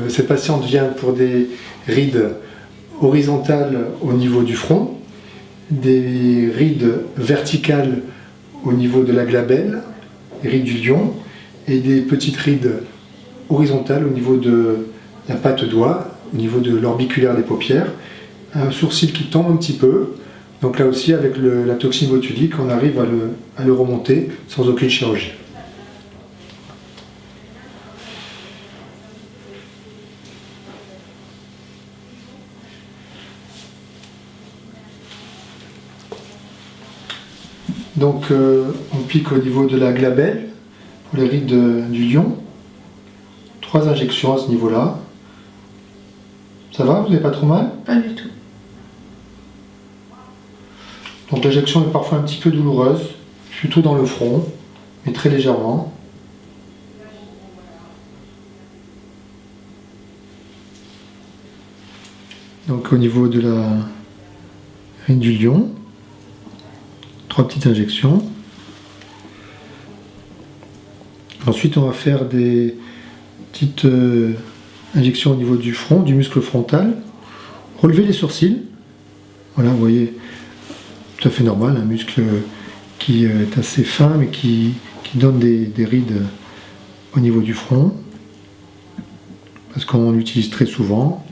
cette patiente vient pour des rides horizontales au niveau du front, des rides verticales au niveau de la glabelle, les rides du lion, et des petites rides horizontales au niveau de la patte doigt, au niveau de l'orbiculaire des paupières, un sourcil qui tombe un petit peu. Donc là aussi, avec la toxine botulique, on arrive à le remonter sans aucune chirurgie. Donc on pique au niveau de la glabelle, pour les rides du lion. 3 injections à ce niveau-là. Ça va? Vous n'avez pas trop mal? Pas du tout. Donc l'injection est parfois un petit peu douloureuse, plutôt dans le front, mais très légèrement. Donc au niveau de la ride du lion, 3 petites injections. Ensuite on va faire des petites injections au niveau du front, du muscle frontal. Relever les sourcils. Voilà, vous voyez, tout à fait normal, un muscle qui est assez fin mais qui donne des rides au niveau du front. Parce qu'on l'utilise très souvent.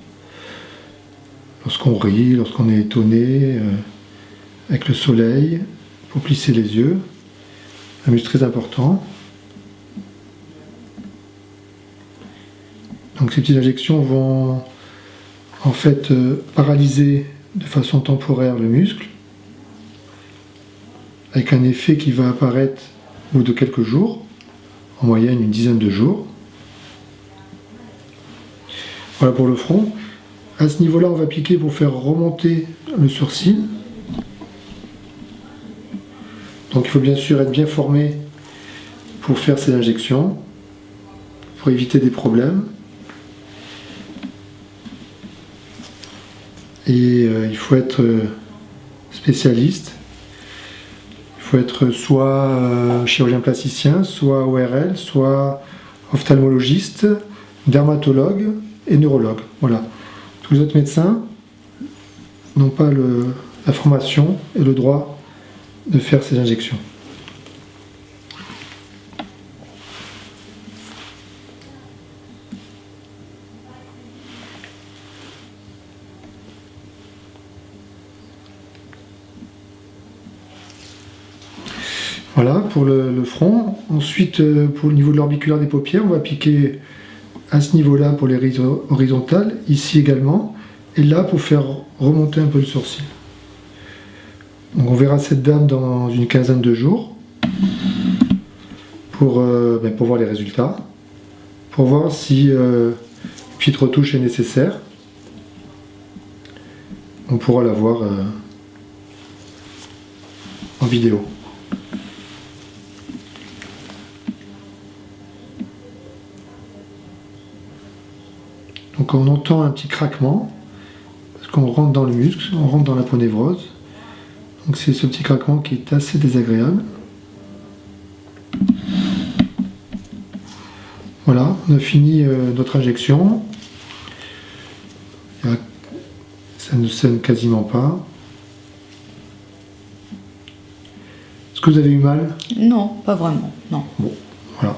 Lorsqu'on rit, lorsqu'on est étonné, avec le soleil, pour plisser les yeux. Un muscle très important. Donc ces petites injections vont en fait paralyser de façon temporaire le muscle, avec un effet qui va apparaître au bout de quelques jours, en moyenne une dizaine de jours. Voilà pour le front. À ce niveau-là, on va piquer pour faire remonter le sourcil. Donc il faut bien sûr être bien formé pour faire ces injections, pour éviter des problèmes. Et il faut être spécialiste. Il faut être soit chirurgien plasticien, soit ORL, soit ophtalmologiste, dermatologue et neurologue. Voilà. Tous les autres médecins n'ont pas la formation et le droit de faire ces injections. Voilà pour le front. Ensuite, pour le niveau de l'orbiculaire des paupières, on va piquer à ce niveau-là pour les rides horizontales, ici également, et là pour faire remonter un peu le sourcil. Donc on verra cette dame dans une quinzaine de jours pour voir les résultats, pour voir si une petite retouche est nécessaire. On pourra la voir en vidéo. Donc on entend un petit craquement, parce qu'on rentre dans le muscle, on rentre dans l'aponévrose. Donc c'est ce petit craquement qui est assez désagréable. Voilà, on a fini notre injection. Ça ne saigne quasiment pas. Est-ce que vous avez eu mal? Non, pas vraiment, non. Bon, voilà.